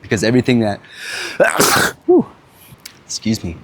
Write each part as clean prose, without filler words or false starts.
Because everything that, excuse me.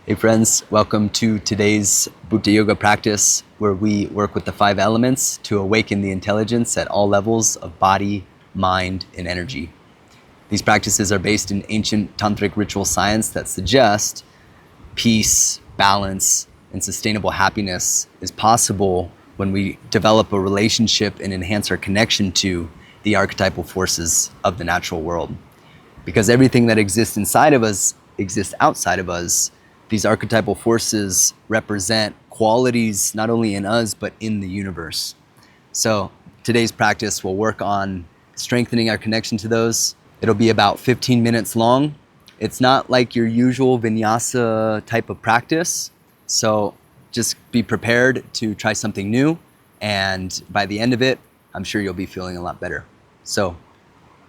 Hey friends, welcome to today's Bhuta Yoga practice, where we work with the 5 elements to awaken the intelligence at all levels of body, mind, and energy. These practices are based in ancient tantric ritual science that suggest peace, balance, and sustainable happiness is possible when we develop a relationship and enhance our connection to the archetypal forces of the natural world. Because everything that exists inside of us exists outside of us, these archetypal forces represent qualities not only in us, but in the universe. So today's practice will work on strengthening our connection to those. It'll be about 15 minutes long. It's not like your usual vinyasa type of practice. So just be prepared to try something new. And by the end of it, I'm sure you'll be feeling a lot better. So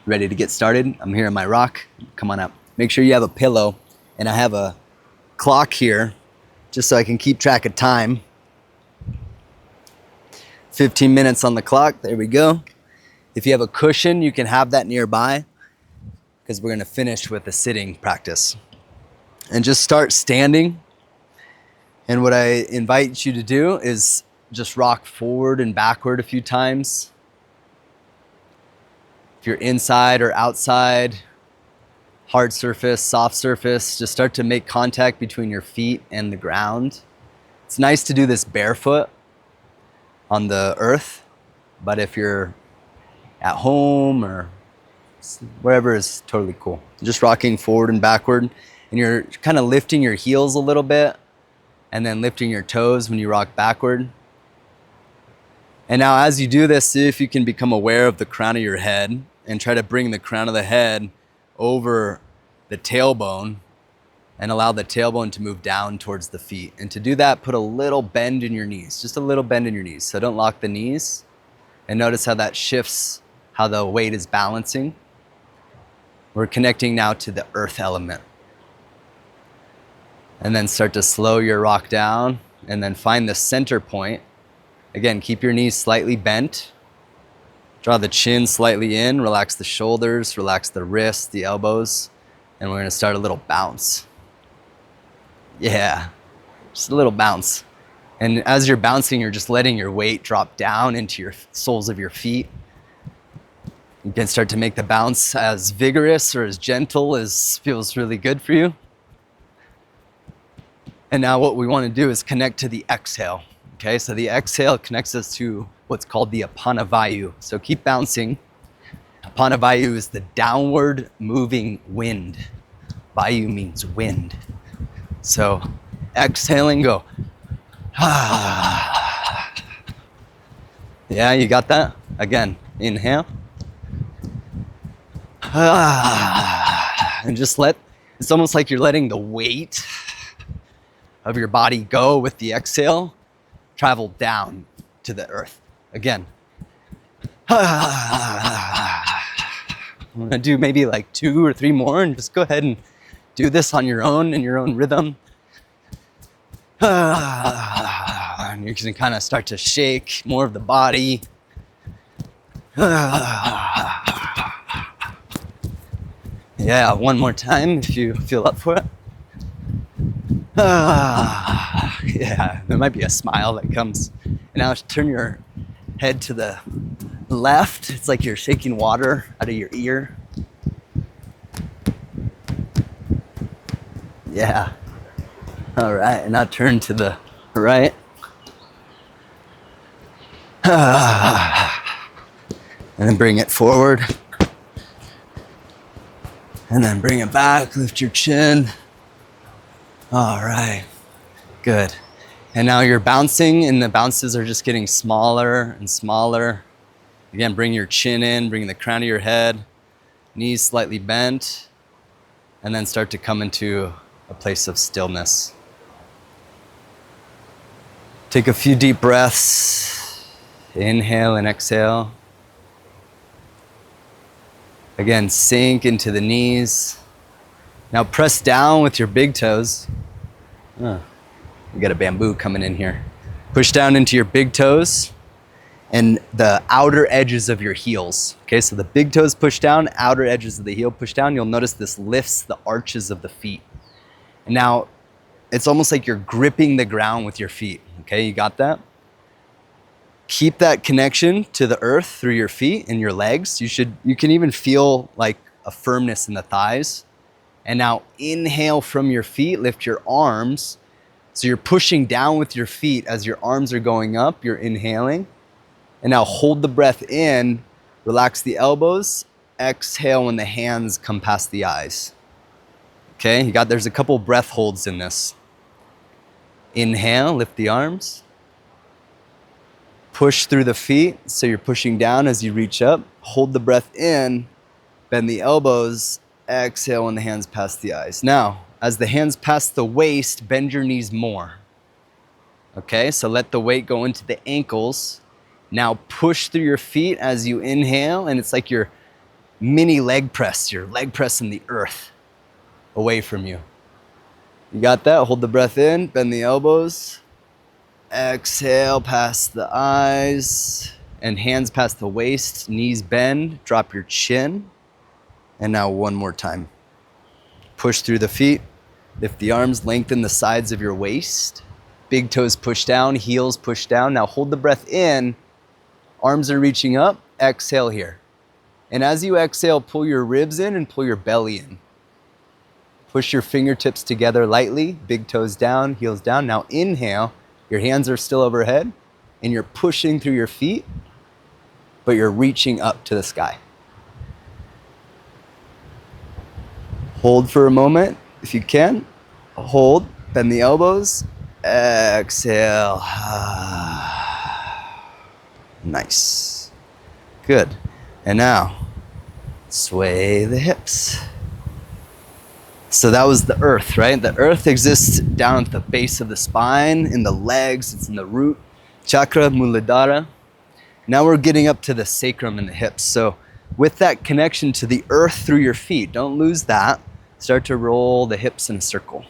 ready to get started? I'm here on my rock. Come on up. Make sure you have a pillow, and I have a clock here just so I can keep track of time. 15 minutes on the clock. There we go. If you have a cushion, you can have that nearby, because we're going to finish with a sitting practice. And just start standing. And what I invite you to do is just rock forward and backward a few times. If you're inside or outside, hard surface, soft surface, just start to make contact between your feet and the ground. It's nice to do this barefoot on the earth, but if you're at home or wherever is totally cool. Just rocking forward and backward, and you're kind of lifting your heels a little bit and then lifting your toes when you rock backward. And now as you do this, see if you can become aware of the crown of your head and try to bring the crown of the head over the tailbone and allow the tailbone to move down towards the feet. And to do that, put a little bend in your knees, just a little bend in your knees. So don't lock the knees, and notice how that shifts, how the weight is balancing. We're connecting now to the earth element. And then start to slow your rock down, and then find the center point. Again, keep your knees slightly bent. Draw the chin slightly in, relax the shoulders, relax the wrists, the elbows, and we're gonna start a little bounce. Yeah, just a little bounce. And as you're bouncing, you're just letting your weight drop down into your soles of your feet. You can start to make the bounce as vigorous or as gentle as feels really good for you. And now what we wanna do is connect to the exhale. Okay, so the exhale connects us to what's called the Apana Vayu. So keep bouncing. Apana Vayu is the downward moving wind. Vayu means wind. So exhaling, go. Yeah, you got that? Again, inhale. And just it's almost like you're letting the weight of your body go with the exhale, travel down to the earth. Again. I'm gonna do maybe like 2 or 3 more, and just go ahead and do this on your own, in your own rhythm. And you can kind of start to shake more of the body. Yeah, one more time if you feel up for it. Yeah, there might be a smile that comes. And now turn your head to the left. It's like you're shaking water out of your ear. Yeah. All right, and now turn to the right. And then bring it forward. And then bring it back, lift your chin. All right, good. And now you're bouncing, and the bounces are just getting smaller and smaller. Again, bring your chin in, bring the crown of your head, knees slightly bent, and then start to come into a place of stillness. Take a few deep breaths. Inhale and exhale. Again, sink into the knees. Now press down with your big toes. We got a bamboo coming in here. Push down into your big toes and the outer edges of your heels. Okay, so the big toes push down, outer edges of the heel push down. You'll notice this lifts the arches of the feet. And now it's almost like you're gripping the ground with your feet. Okay, you got that? Keep that connection to the earth through your feet and your legs. You can even feel like a firmness in the thighs. And now inhale from your feet, lift your arms. So you're pushing down with your feet as your arms are going up, you're inhaling. And now hold the breath in, relax the elbows, exhale when the hands come past the eyes. Okay, there's a couple breath holds in this. Inhale, lift the arms. Push through the feet, so you're pushing down as you reach up. Hold the breath in, bend the elbows, exhale when the hands pass the eyes. Now, as the hands pass the waist, bend your knees more. Okay, so let the weight go into the ankles. Now push through your feet as you inhale, and it's like your mini leg press. You're leg pressing the earth away from you. You got that? Hold the breath in, bend the elbows. Exhale past the eyes and hands past the waist, knees bend, drop your chin. And now one more time. Push through the feet, lift the arms, lengthen the sides of your waist. Big toes push down, heels push down. Now hold the breath in, arms are reaching up, exhale here. And as you exhale, pull your ribs in and pull your belly in. Push your fingertips together lightly, big toes down, heels down. Now inhale. Your hands are still overhead and you're pushing through your feet, but you're reaching up to the sky. Hold for a moment if you can. Hold, bend the elbows, exhale. Nice. Good. And now, sway the hips. So that was the earth, right? The earth exists down at the base of the spine, in the legs, it's in the root chakra, Muladhara. Now we're getting up to the sacrum and the hips. So with that connection to the earth through your feet, don't lose that. Start to roll the hips in a circle.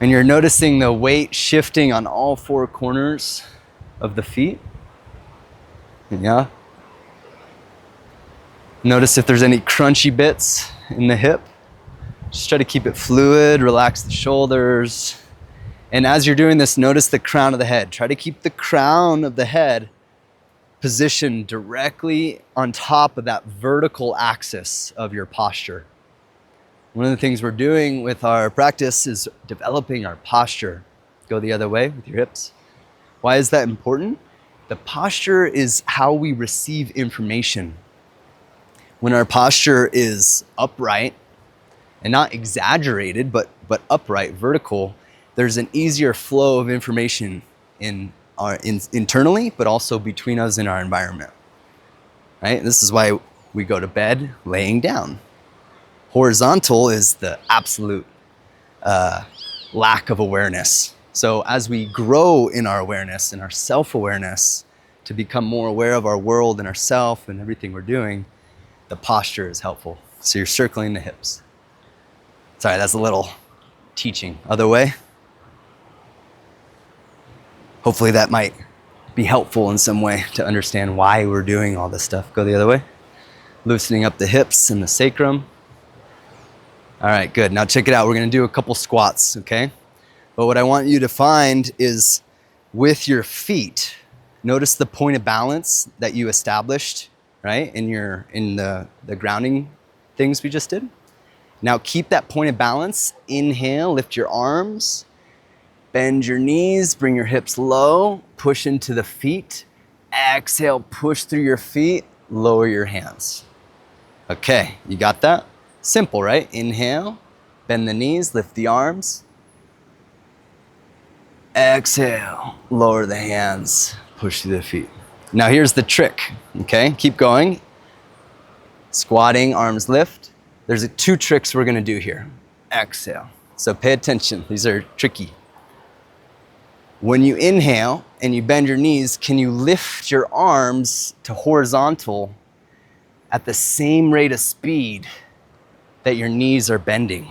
And you're noticing the weight shifting on all four corners of the feet. Yeah. Notice if there's any crunchy bits in the hip. Just try to keep it fluid, relax the shoulders. And as you're doing this, notice the crown of the head. Try to keep the crown of the head positioned directly on top of that vertical axis of your posture. One of the things we're doing with our practice is developing our posture. Go the other way with your hips. Why is that important? The posture is how we receive information. When our posture is upright, and not exaggerated, but upright, vertical, there's an easier flow of information internally, but also between us and our environment, right? This is why we go to bed laying down. Horizontal is the absolute lack of awareness. So as we grow in our awareness, in our self-awareness, to become more aware of our world and ourself and everything we're doing, the posture is helpful. So you're circling the hips. Sorry, that's a little teaching. Other way. Hopefully that might be helpful in some way to understand why we're doing all this stuff. Go the other way. Loosening up the hips and the sacrum. All right, good. Now check it out. We're going to do a couple squats, okay? But what I want you to find is with your feet, notice the point of balance that you established, right? In the grounding things we just did. Now keep that point of balance. Inhale, lift your arms, bend your knees, bring your hips low, push into the feet. Exhale, push through your feet, lower your hands. Okay, you got that? Simple, right? Inhale, bend the knees, lift the arms. Exhale, lower the hands, push through the feet. Now here's the trick, okay? Keep going. Squatting, arms lift. There's two tricks we're gonna do here. Exhale. So pay attention, these are tricky. When you inhale and you bend your knees, can you lift your arms to horizontal at the same rate of speed that your knees are bending,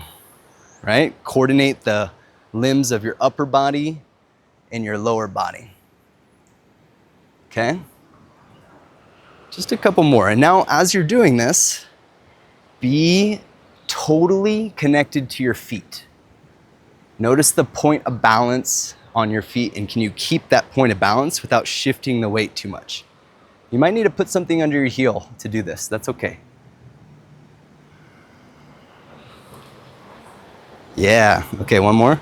right? Coordinate the limbs of your upper body and your lower body. Okay? Just a couple more. And now as you're doing this, be totally connected to your feet. Notice the point of balance on your feet, and can you keep that point of balance without shifting the weight too much? You might need to put something under your heel to do this. That's okay. Yeah, okay, one more.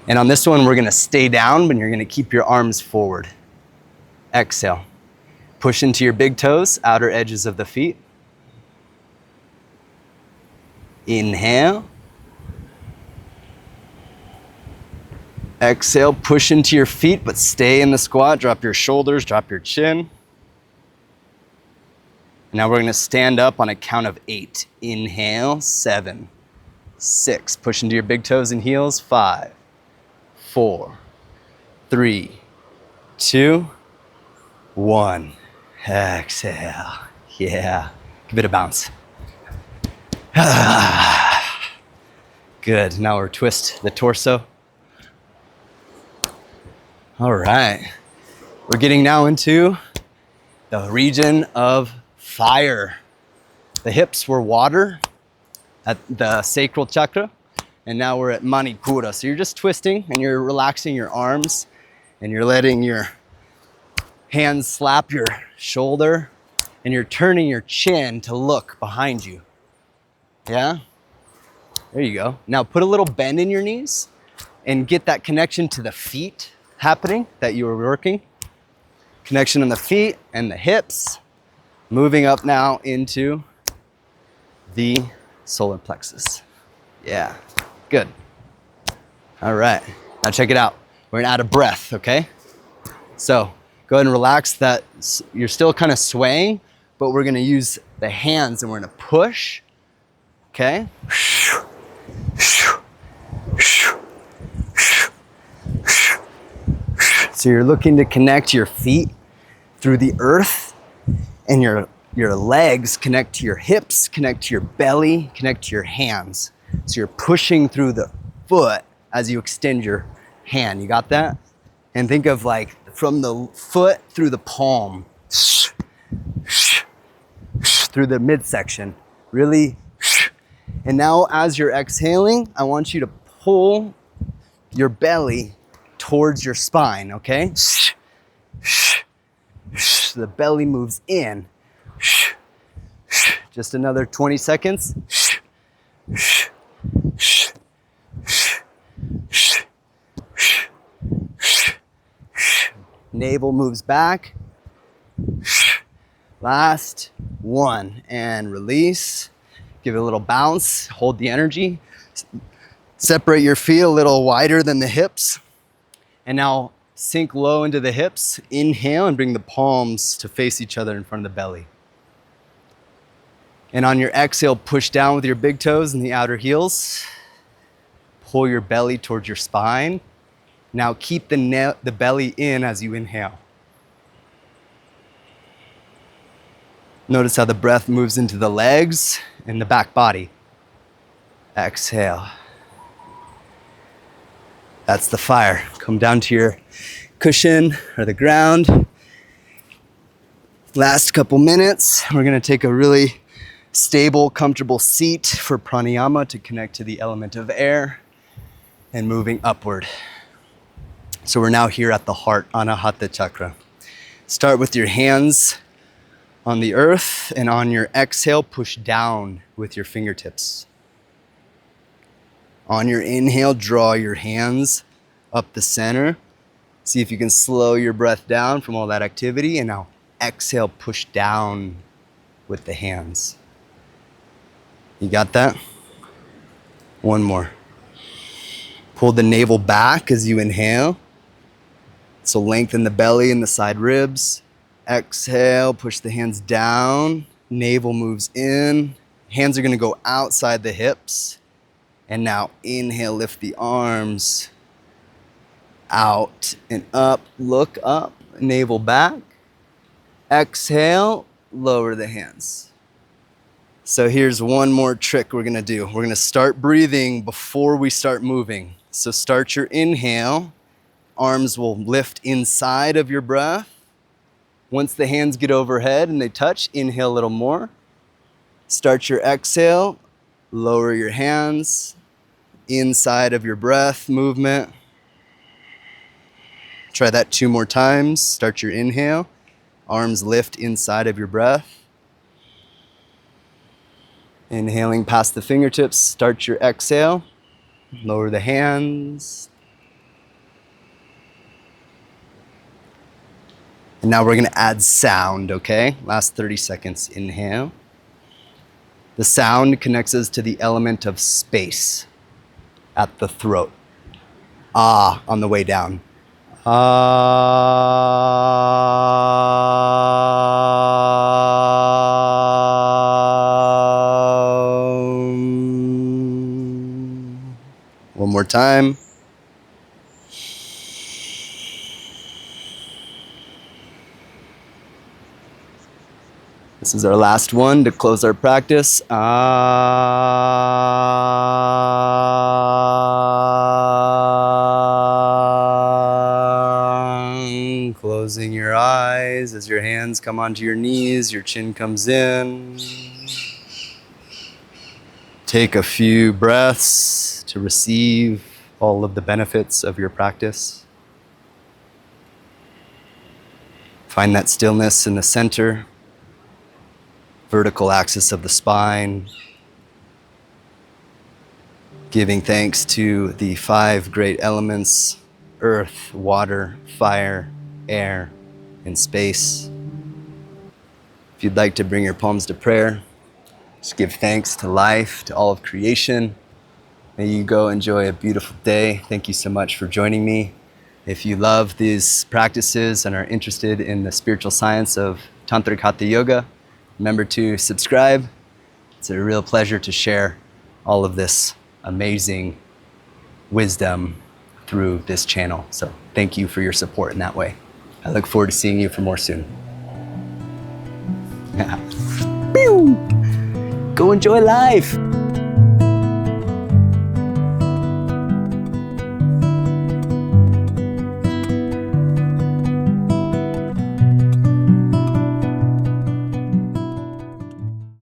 And on this one, we're gonna stay down, but you're gonna keep your arms forward. Exhale. Push into your big toes, outer edges of the feet. Inhale. Exhale, push into your feet, but stay in the squat. Drop your shoulders, drop your chin. Now we're gonna stand up on a count of 8. Inhale, 7, 6. Push into your big toes and heels. 5, 4, 3, 2, 1. Exhale. Yeah. Give it a bounce. Good. Now we're twist the torso. All right. We're getting now into the region of fire. The hips were water at the sacral chakra, and now we're at Manipura. So you're just twisting and you're relaxing your arms and you're letting your hands slap your shoulder and you're turning your chin to look behind you. Yeah? There you go. Now put a little bend in your knees and get that connection to the feet happening that you were working. Connection in the feet and the hips. Moving up now into the solar plexus. Yeah, good. All right, now check it out. We're out of breath, okay? So go ahead and relax that. You're still kind of swaying, but we're gonna use the hands and we're gonna push, okay? So you're looking to connect your feet through the earth, and your legs connect to your hips, connect to your belly, connect to your hands. So you're pushing through the foot as you extend your hand. You got that? And think of like from the foot through the palm, through the midsection, really. And now as you're exhaling, I want you to pull your belly towards your spine, okay? The belly moves in. Just another 20 seconds. Navel moves back. Last one, and release. Give it a little bounce, hold the energy. Separate your feet a little wider than the hips. And now sink low into the hips. Inhale and bring the palms to face each other in front of the belly. And on your exhale, push down with your big toes and the outer heels. Pull your belly towards your spine. Now keep the belly in as you inhale. Notice how the breath moves into the legs and the back body. Exhale. That's the fire. Come down to your cushion or the ground. Last couple minutes, we're gonna take a really stable, comfortable seat for pranayama to connect to the element of air and moving upward. So we're now here at the heart, Anahata chakra. Start with your hands on the earth, and on your exhale, push down with your fingertips. On your inhale, draw your hands up the center. See if you can slow your breath down from all that activity, and now exhale, push down with the hands. You got that? One more. Pull the navel back as you inhale. So lengthen the belly and the side ribs. Exhale, push the hands down. Navel moves in. Hands are gonna go outside the hips. And now inhale, lift the arms. Out and up, look up, navel back. Exhale, lower the hands. So here's one more trick we're gonna do. We're gonna start breathing before we start moving. So start your inhale. Arms will lift inside of your breath. Once the hands get overhead and they touch, inhale a little more. Start your exhale, lower your hands, inside of your breath movement. Try that 2 more times. Start your inhale, arms lift inside of your breath. Inhaling past the fingertips, start your exhale, lower the hands. And now we're gonna add sound, okay? Last 30 seconds, inhale. The sound connects us to the element of space at the throat. Ah, on the way down. One more time. This is our last one to close our practice. Closing your eyes as your hands come onto your knees, your chin comes in. Take a few breaths to receive all of the benefits of your practice. Find that stillness in the center, vertical axis of the spine. Giving thanks to the 5 great elements: earth, water, fire, air, and space. If you'd like to bring your palms to prayer, just give thanks to life, to all of creation. May you go enjoy a beautiful day. Thank you so much for joining me. If you love these practices and are interested in the spiritual science of Tantrik Hatha Yoga, remember to subscribe. It's a real pleasure to share all of this amazing wisdom through this channel. So thank you for your support in that way. I look forward to seeing you for more soon. Go enjoy life.